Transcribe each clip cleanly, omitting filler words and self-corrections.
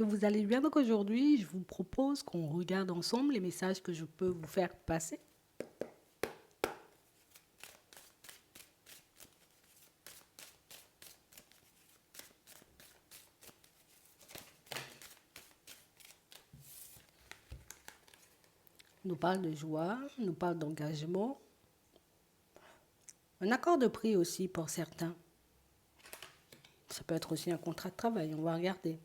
que vous allez bien. Donc aujourd'hui, je vous propose qu'on regarde ensemble les messages que je peux vous faire passer. On nous parle de joie, on nous parle d'engagement, un accord de prix aussi pour certains. Ça peut être aussi un contrat de travail, on va regarder.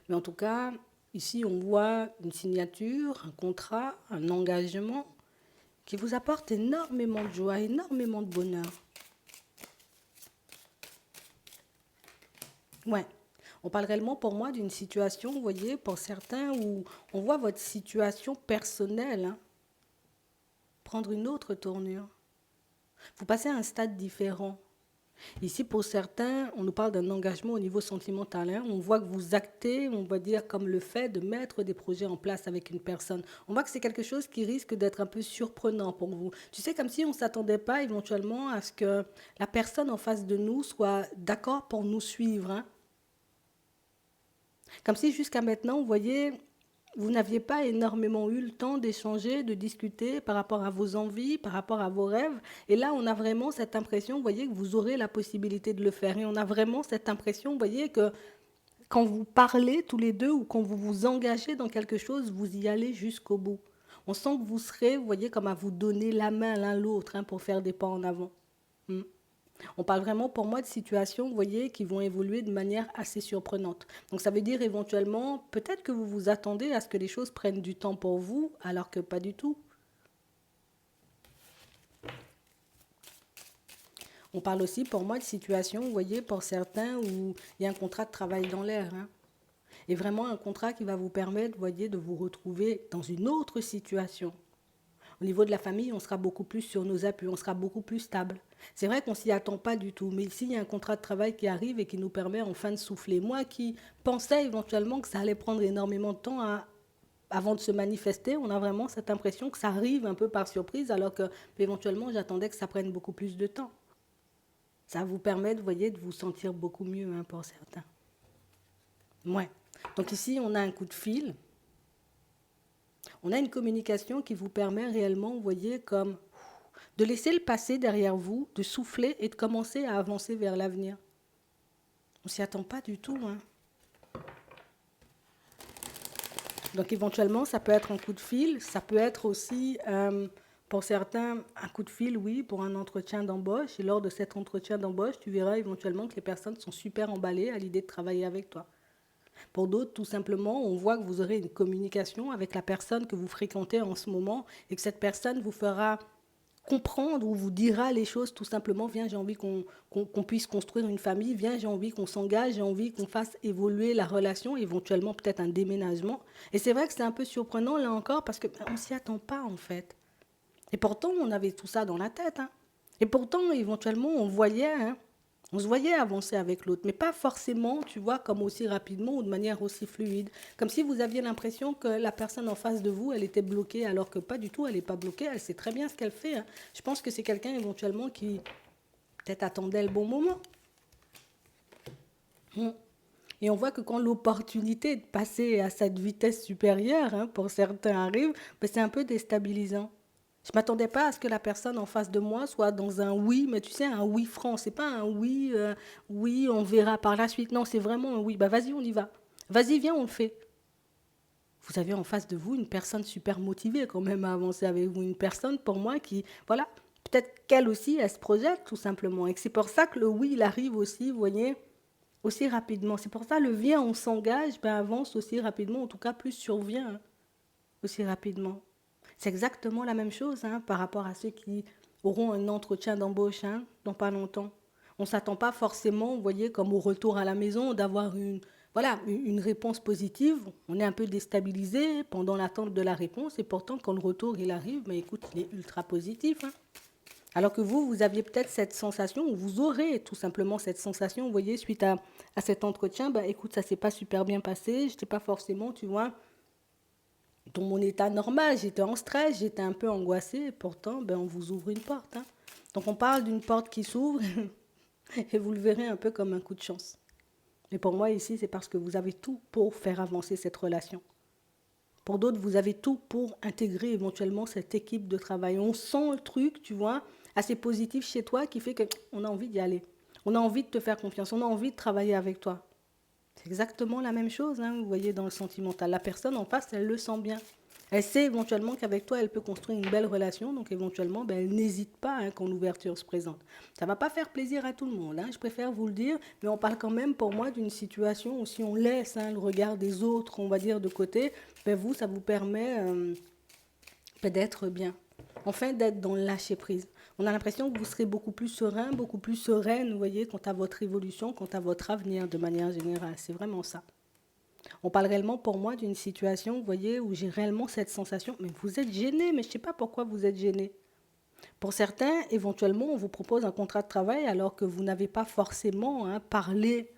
Mais en tout cas, ici, on voit une signature, un contrat, un engagement qui vous apporte énormément de joie, énormément de bonheur. Ouais. On parle réellement pour moi d'une situation, vous voyez, pour certains, où on voit votre situation personnelle prendre une autre tournure. Vous passez à un stade différent. Ici, pour certains, on nous parle d'un engagement au niveau sentimental. On voit que vous actez, on va dire, comme le fait de mettre des projets en place avec une personne. On voit que c'est quelque chose qui risque d'être un peu surprenant pour vous. Tu sais, comme si on ne s'attendait pas éventuellement à ce que la personne en face de nous soit d'accord pour nous suivre. Comme si jusqu'à maintenant, vous voyez, vous n'aviez pas énormément eu le temps d'échanger, de discuter par rapport à vos envies, par rapport à vos rêves. Et là, on a vraiment cette impression, vous voyez, que vous aurez la possibilité de le faire. Et on a vraiment cette impression, vous voyez, que quand vous parlez tous les deux ou quand vous vous engagez dans quelque chose, vous y allez jusqu'au bout. On sent que vous serez, vous voyez, comme à vous donner la main l'un l'autre pour faire des pas en avant. Hmm. On parle vraiment pour moi de situations, vous voyez, qui vont évoluer de manière assez surprenante. Donc ça veut dire éventuellement, peut-être que vous vous attendez à ce que les choses prennent du temps pour vous, alors que pas du tout. On parle aussi pour moi de situations, vous voyez, pour certains où il y a un contrat de travail dans l'air. Et vraiment un contrat qui va vous permettre, vous voyez, de vous retrouver dans une autre situation. Au niveau de la famille, on sera beaucoup plus sur nos appuis, on sera beaucoup plus stable. C'est vrai qu'on ne s'y attend pas du tout, mais ici, il y a un contrat de travail qui arrive et qui nous permet enfin de souffler. Moi qui pensais éventuellement que ça allait prendre énormément de temps avant de se manifester, on a vraiment cette impression que ça arrive un peu par surprise, alors que éventuellement, j'attendais que ça prenne beaucoup plus de temps. Ça vous permet, vous voyez, de vous sentir beaucoup mieux pour certains. Ouais. Donc ici, on a un coup de fil. On a une communication qui vous permet réellement, vous voyez, comme de laisser le passé derrière vous, de souffler et de commencer à avancer vers l'avenir. On ne s'y attend pas du tout. Donc éventuellement, ça peut être un coup de fil, ça peut être aussi, pour certains, un coup de fil, oui, pour un entretien d'embauche. Et lors de cet entretien d'embauche, tu verras éventuellement que les personnes sont super emballées à l'idée de travailler avec toi. Pour d'autres, tout simplement, on voit que vous aurez une communication avec la personne que vous fréquentez en ce moment et que cette personne vous fera comprendre ou vous dira les choses tout simplement. Viens, j'ai envie qu'on puisse construire une famille. Viens, j'ai envie qu'on s'engage. J'ai envie qu'on fasse évoluer la relation, éventuellement peut-être un déménagement. Et c'est vrai que c'est un peu surprenant là encore parce qu'on ne s'y attend pas en fait. Et pourtant, on avait tout ça dans la tête. Et pourtant, éventuellement, on se voyait avancer avec l'autre, mais pas forcément, tu vois, comme aussi rapidement ou de manière aussi fluide. Comme si vous aviez l'impression que la personne en face de vous, elle était bloquée, alors que pas du tout, elle n'est pas bloquée, elle sait très bien ce qu'elle fait. Je pense que c'est quelqu'un éventuellement qui peut-être attendait le bon moment. Et on voit que quand l'opportunité de passer à cette vitesse supérieure, pour certains arrive, ben c'est un peu déstabilisant. Je ne m'attendais pas à ce que la personne en face de moi soit dans un oui, mais tu sais, un oui franc. C'est pas un oui, oui, on verra par la suite. Non, c'est vraiment un oui. Bah vas-y, on y va. Vas-y, viens, on le fait. Vous avez en face de vous une personne super motivée quand même à avancer avec vous. Une personne, pour moi, qui, voilà, peut-être qu'elle aussi, elle se projette tout simplement. Et que c'est pour ça que le oui, il arrive aussi, vous voyez, aussi rapidement. C'est pour ça le viens, on s'engage, ben avance aussi rapidement. En tout cas, plus survient aussi rapidement. C'est exactement la même chose par rapport à ceux qui auront un entretien d'embauche dans pas longtemps. On ne s'attend pas forcément, vous voyez, comme au retour à la maison, d'avoir une réponse positive. On est un peu déstabilisé pendant l'attente de la réponse et pourtant, quand le retour il arrive, mais écoute, il est ultra positif. Alors que vous aviez peut-être cette sensation, ou vous aurez tout simplement cette sensation, vous voyez, suite à cet entretien, bah, écoute, ça s'est pas super bien passé, je n'étais pas forcément, tu vois, dans mon état normal, j'étais en stress, j'étais un peu angoissée, et pourtant, ben, on vous ouvre une porte. Donc on parle d'une porte qui s'ouvre, et vous le verrez un peu comme un coup de chance. Mais pour moi, ici, c'est parce que vous avez tout pour faire avancer cette relation. Pour d'autres, vous avez tout pour intégrer éventuellement cette équipe de travail. On sent le truc, tu vois, assez positif chez toi qui fait qu'on a envie d'y aller. On a envie de te faire confiance, on a envie de travailler avec toi. C'est exactement la même chose, hein, vous voyez, dans le sentimental. La personne en face, elle le sent bien. Elle sait éventuellement qu'avec toi, elle peut construire une belle relation, donc éventuellement, ben, elle n'hésite pas hein, quand l'ouverture se présente. Ça ne va pas faire plaisir à tout le monde, hein, je préfère vous le dire, mais on parle quand même pour moi d'une situation où si on laisse hein, le regard des autres, on va dire, de côté, ben vous, ça vous permet d'être bien. Enfin, d'être dans le lâcher-prise. On a l'impression que vous serez beaucoup plus serein, beaucoup plus sereine, vous voyez, quant à votre évolution, quant à votre avenir de manière générale. C'est vraiment ça. On parle réellement pour moi d'une situation, vous voyez, où j'ai réellement cette sensation, mais vous êtes gêné, mais je ne sais pas pourquoi vous êtes gêné. Pour certains, éventuellement, on vous propose un contrat de travail alors que vous n'avez pas forcément hein, parlé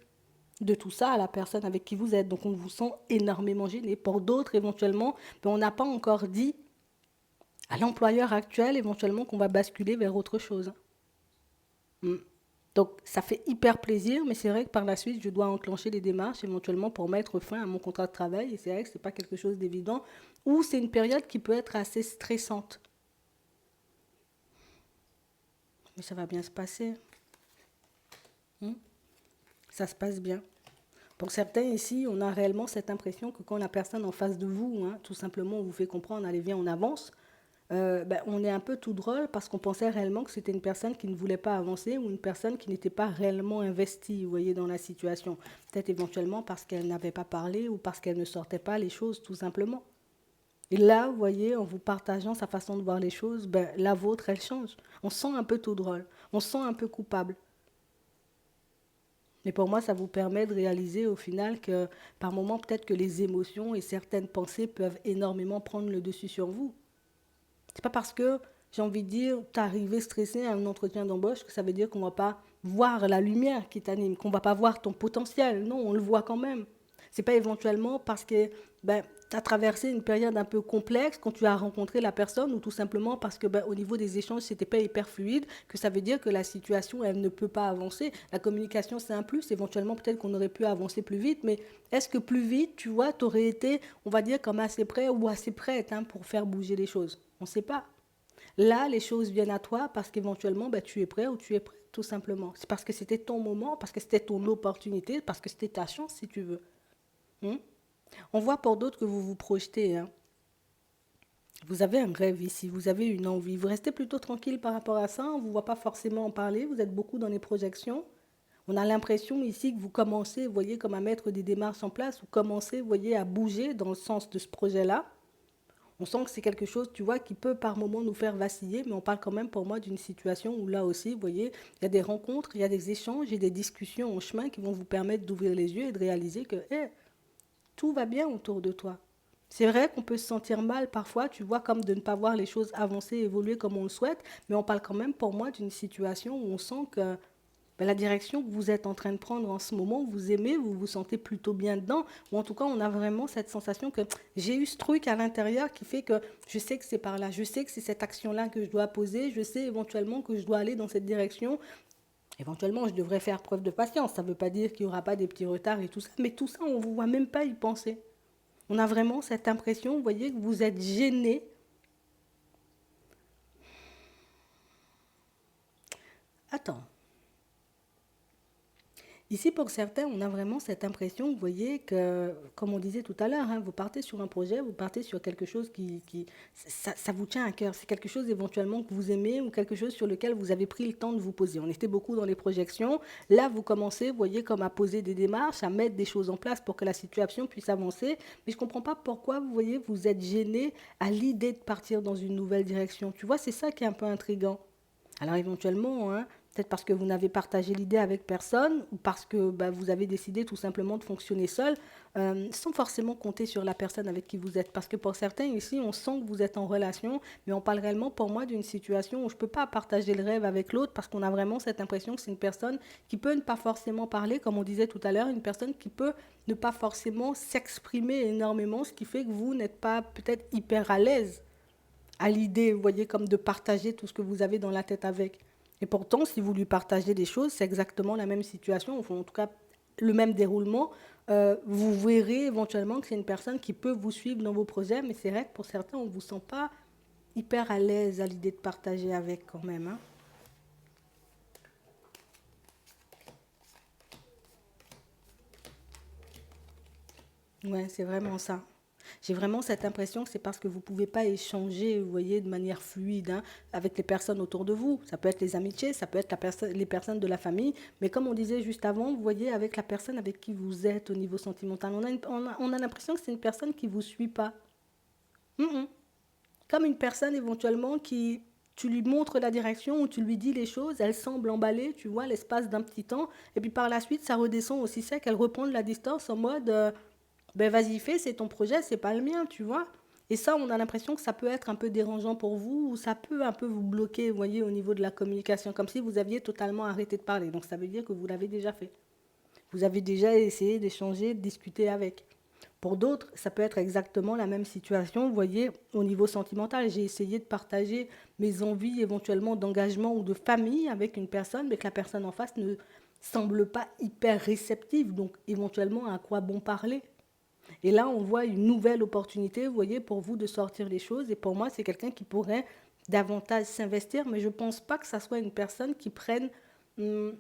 de tout ça à la personne avec qui vous êtes. Donc on vous sent énormément gêné. Pour d'autres, éventuellement, ben, on n'a pas encore dit à l'employeur actuel, éventuellement, qu'on va basculer vers autre chose. Mm. Donc, ça fait hyper plaisir, mais c'est vrai que par la suite, je dois enclencher les démarches éventuellement pour mettre fin à mon contrat de travail. Et c'est vrai que ce n'est pas quelque chose d'évident, ou c'est une période qui peut être assez stressante. Mais ça va bien se passer. Mm. Ça se passe bien. Pour certains ici, on a réellement cette impression que quand la personne en face de vous, hein, tout simplement, on vous fait comprendre, allez, viens, on avance, ben, on est un peu tout drôle parce qu'on pensait réellement que c'était une personne qui ne voulait pas avancer ou une personne qui n'était pas réellement investie, vous voyez, dans la situation. Peut-être éventuellement parce qu'elle n'avait pas parlé ou parce qu'elle ne sortait pas les choses, tout simplement. Et là, vous voyez, en vous partageant sa façon de voir les choses, ben, la vôtre, elle change. On se sent un peu tout drôle, on se sent un peu coupable. Mais pour moi, ça vous permet de réaliser au final que par moments, peut-être que les émotions et certaines pensées peuvent énormément prendre le dessus sur vous. C'est pas parce que, j'ai envie de dire, tu es arrivé stressé à un entretien d'embauche que ça veut dire qu'on va pas voir la lumière qui t'anime, qu'on va pas voir ton potentiel. Non, on le voit quand même. C'est pas éventuellement parce que ben, tu as traversé une période un peu complexe quand tu as rencontré la personne ou tout simplement parce que ben, au niveau des échanges, c'était pas hyper fluide que ça veut dire que la situation, elle ne peut pas avancer. La communication, c'est un plus. Éventuellement, peut-être qu'on aurait pu avancer plus vite, mais est-ce que plus vite, tu vois, tu aurais été, on va dire, comme assez prêt ou assez prête hein, pour faire bouger les choses? On ne sait pas. Là, les choses viennent à toi parce qu'éventuellement, ben, tu es prêt ou tu es prêt, tout simplement. C'est parce que c'était ton moment, parce que c'était ton opportunité, parce que c'était ta chance, si tu veux. Hmm. On voit pour d'autres que vous vous projetez. Hein. Vous avez un rêve ici, vous avez une envie. Vous restez plutôt tranquille par rapport à ça, on ne vous voit pas forcément en parler, vous êtes beaucoup dans les projections. On a l'impression ici que vous commencez, vous voyez, comme à mettre des démarches en place, vous commencez, vous voyez, à bouger dans le sens de ce projet-là. On sent que c'est quelque chose, tu vois, qui peut par moments nous faire vaciller, mais on parle quand même pour moi d'une situation où là aussi, vous voyez, il y a des rencontres, il y a des échanges et des discussions en chemin qui vont vous permettre d'ouvrir les yeux et de réaliser que tout va bien autour de toi. C'est vrai qu'on peut se sentir mal parfois, tu vois, comme de ne pas voir les choses avancer, évoluer comme on le souhaite, mais on parle quand même pour moi d'une situation où on sent que ben, la direction que vous êtes en train de prendre en ce moment, vous aimez, vous vous sentez plutôt bien dedans, ou en tout cas, on a vraiment cette sensation que j'ai eu ce truc à l'intérieur qui fait que je sais que c'est par là, je sais que c'est cette action-là que je dois poser, je sais éventuellement que je dois aller dans cette direction. Éventuellement, je devrais faire preuve de patience. Ça ne veut pas dire qu'il n'y aura pas des petits retards et tout ça, mais tout ça, on ne vous voit même pas y penser. On a vraiment cette impression, vous voyez, que vous êtes gêné. Attends. Ici, pour certains, on a vraiment cette impression, vous voyez, que, comme on disait tout à l'heure, hein, vous partez sur un projet, vous partez sur quelque chose ça vous tient à cœur. C'est quelque chose éventuellement que vous aimez ou quelque chose sur lequel vous avez pris le temps de vous poser. On était beaucoup dans les projections. Là, vous commencez, vous voyez, comme à poser des démarches, à mettre des choses en place pour que la situation puisse avancer. Mais je ne comprends pas pourquoi, vous voyez, vous êtes gêné à l'idée de partir dans une nouvelle direction. Tu vois, c'est ça qui est un peu intriguant. Alors éventuellement, hein, peut-être parce que vous n'avez partagé l'idée avec personne ou parce que bah, vous avez décidé tout simplement de fonctionner seul, sans forcément compter sur la personne avec qui vous êtes. Parce que pour certains ici, on sent que vous êtes en relation, mais on parle réellement pour moi d'une situation où je ne peux pas partager le rêve avec l'autre parce qu'on a vraiment cette impression que c'est une personne qui peut ne pas forcément parler, comme on disait tout à l'heure, une personne qui peut ne pas forcément s'exprimer énormément, ce qui fait que vous n'êtes pas peut-être hyper à l'aise à l'idée, vous voyez, comme de partager tout ce que vous avez dans la tête avec. Et pourtant, si vous lui partagez des choses, c'est exactement la même situation, enfin, en tout cas le même déroulement, vous verrez éventuellement que c'est une personne qui peut vous suivre dans vos projets, mais c'est vrai que pour certains, on ne vous sent pas hyper à l'aise à l'idée de partager avec quand même, hein. Ouais, c'est vraiment ça. J'ai vraiment cette impression que c'est parce que vous ne pouvez pas échanger, vous voyez, de manière fluide, hein, avec les personnes autour de vous. Ça peut être les amitiés, ça peut être les personnes de la famille. Mais comme on disait juste avant, vous voyez, avec la personne avec qui vous êtes au niveau sentimental, on a l'impression que c'est une personne qui ne vous suit pas. Mhm. Comme une personne éventuellement qui, tu lui montres la direction ou tu lui dis les choses, elle semble emballée, tu vois, l'espace d'un petit temps. Et puis par la suite, ça redescend aussi sec, elle reprend de la distance en mode... ben vas-y, fais, c'est ton projet, c'est pas le mien, tu vois. Et ça, on a l'impression que ça peut être un peu dérangeant pour vous, ou ça peut un peu vous bloquer, vous voyez, au niveau de la communication, comme si vous aviez totalement arrêté de parler. Donc ça veut dire que vous l'avez déjà fait. Vous avez déjà essayé d'échanger, de discuter avec. Pour d'autres, ça peut être exactement la même situation, vous voyez, au niveau sentimental. J'ai essayé de partager mes envies éventuellement d'engagement ou de famille avec une personne, mais que la personne en face ne semble pas hyper réceptive. Donc éventuellement, à quoi bon parler? Et là, on voit une nouvelle opportunité, vous voyez, pour vous de sortir les choses. Et pour moi, c'est quelqu'un qui pourrait davantage s'investir, mais je ne pense pas que ça soit une personne qui prenne hum,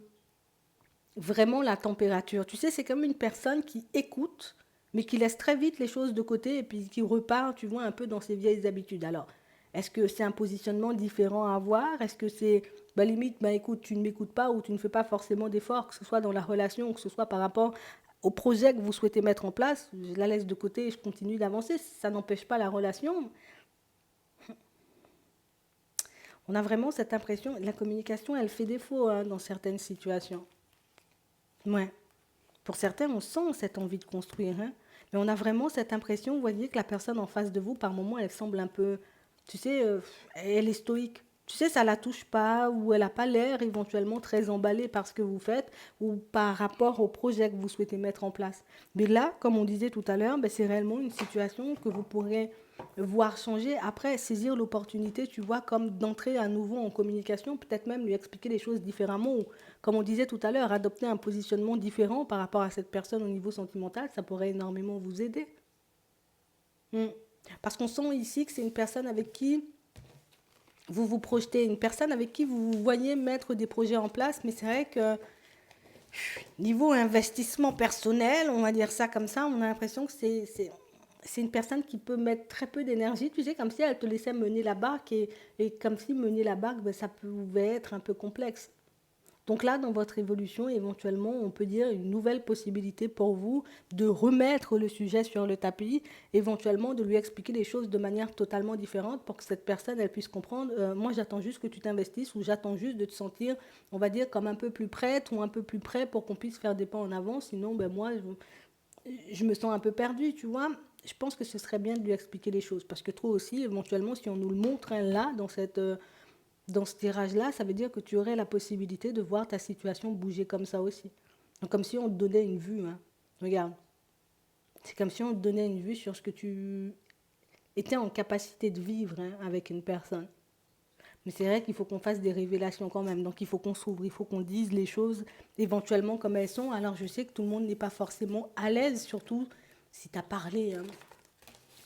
vraiment la température. Tu sais, c'est comme une personne qui écoute, mais qui laisse très vite les choses de côté et puis qui repart, tu vois, un peu dans ses vieilles habitudes. Alors, est-ce que c'est un positionnement différent à avoir? Est-ce que c'est, bah, limite, bah, écoute, tu ne m'écoutes pas ou tu ne fais pas forcément d'efforts, que ce soit dans la relation ou que ce soit par rapport au projet que vous souhaitez mettre en place, je la laisse de côté et je continue d'avancer. Ça n'empêche pas la relation. On a vraiment cette impression, la communication, elle fait défaut, hein, dans certaines situations. Ouais. Pour certains, on sent cette envie de construire, hein, mais on a vraiment cette impression, vous voyez, que la personne en face de vous, par moments, elle semble un peu, tu sais, elle est stoïque. Tu sais, ça la touche pas, ou elle n'a pas l'air éventuellement très emballée par ce que vous faites, ou par rapport au projet que vous souhaitez mettre en place. Mais là, comme on disait tout à l'heure, ben, c'est réellement une situation que vous pourrez voir changer. Après, saisir l'opportunité, tu vois, comme d'entrer à nouveau en communication, peut-être même lui expliquer les choses différemment, ou comme on disait tout à l'heure, adopter un positionnement différent par rapport à cette personne au niveau sentimental, ça pourrait énormément vous aider. Mm. Parce qu'on sent ici que c'est une personne avec qui vous vous projetez, une personne avec qui vous vous voyez mettre des projets en place, mais c'est vrai que niveau investissement personnel, on va dire ça comme ça, on a l'impression que c'est une personne qui peut mettre très peu d'énergie, tu sais, comme si elle te laissait mener la barque et comme si mener la barque, ben, ça pouvait être un peu complexe. Donc là, dans votre évolution, éventuellement, on peut dire une nouvelle possibilité pour vous de remettre le sujet sur le tapis, éventuellement de lui expliquer les choses de manière totalement différente pour que cette personne, elle puisse comprendre, moi j'attends juste que tu t'investisses ou j'attends juste de te sentir, on va dire, comme un peu plus prête ou un peu plus prêt pour qu'on puisse faire des pas en avant, sinon, ben moi, je me sens un peu perdue, tu vois. Je pense que ce serait bien de lui expliquer les choses parce que toi aussi, éventuellement, si on nous le montre, hein, là, dans ce tirage-là, ça veut dire que tu aurais la possibilité de voir ta situation bouger comme ça aussi. Donc, comme si on te donnait une vue, hein. Regarde, c'est comme si on te donnait une vue sur ce que tu étais en capacité de vivre, hein, avec une personne. Mais c'est vrai qu'il faut qu'on fasse des révélations quand même. Donc il faut qu'on s'ouvre, il faut qu'on dise les choses éventuellement comme elles sont. Alors je sais que tout le monde n'est pas forcément à l'aise, surtout si tu as parlé, hein,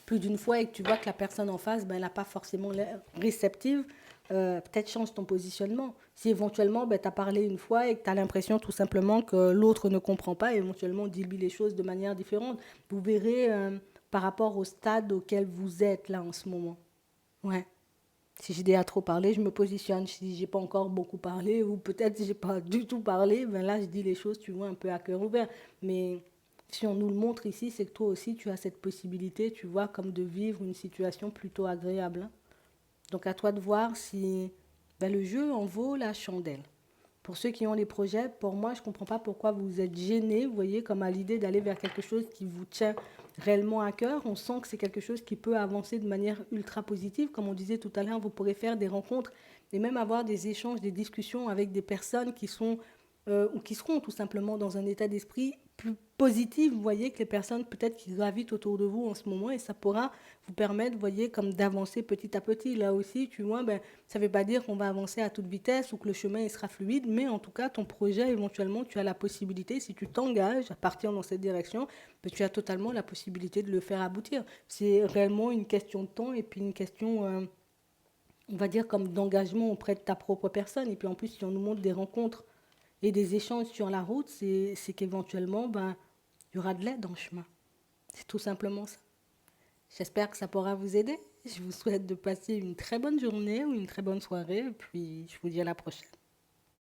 plus d'une fois et que tu vois que la personne en face, ben, elle n'a pas forcément l'air réceptive, peut-être change ton positionnement. Si éventuellement ben, tu as parlé une fois et que tu as l'impression tout simplement que l'autre ne comprend pas, éventuellement dis-lui les choses de manière différente. Vous verrez, par rapport au stade auquel vous êtes là en ce moment. Ouais. Si j'ai déjà trop parlé, je me positionne. Si j'ai pas encore beaucoup parlé, ou peut-être si j'ai pas du tout parlé, ben là je dis les choses, tu vois, un peu à cœur ouvert. Mais si on nous le montre ici, c'est que toi aussi tu as cette possibilité, tu vois, comme de vivre une situation plutôt agréable, hein. Donc à toi de voir si ben, le jeu en vaut la chandelle. Pour ceux qui ont les projets, pour moi, je ne comprends pas pourquoi vous êtes gênés, vous voyez, comme à l'idée d'aller vers quelque chose qui vous tient réellement à cœur. On sent que c'est quelque chose qui peut avancer de manière ultra positive. Comme on disait tout à l'heure, vous pourrez faire des rencontres et même avoir des échanges, des discussions avec des personnes qui sont ou qui seront tout simplement dans un état d'esprit plus positif, vous voyez, que les personnes peut-être qui gravitent autour de vous en ce moment, et ça pourra vous permettre, vous voyez, comme d'avancer petit à petit. Là aussi, tu vois, ben, ça ne veut pas dire qu'on va avancer à toute vitesse ou que le chemin il sera fluide, mais en tout cas, ton projet, éventuellement, tu as la possibilité, si tu t'engages à partir dans cette direction, ben, tu as totalement la possibilité de le faire aboutir. C'est réellement une question de temps et puis une question, on va dire, comme d'engagement auprès de ta propre personne. Et puis en plus, si on nous montre des rencontres et des échanges sur la route, c'est qu'éventuellement, ben, il y aura de l'aide en chemin. C'est tout simplement ça. J'espère que ça pourra vous aider. Je vous souhaite de passer une très bonne journée ou une très bonne soirée. Et puis, je vous dis à la prochaine.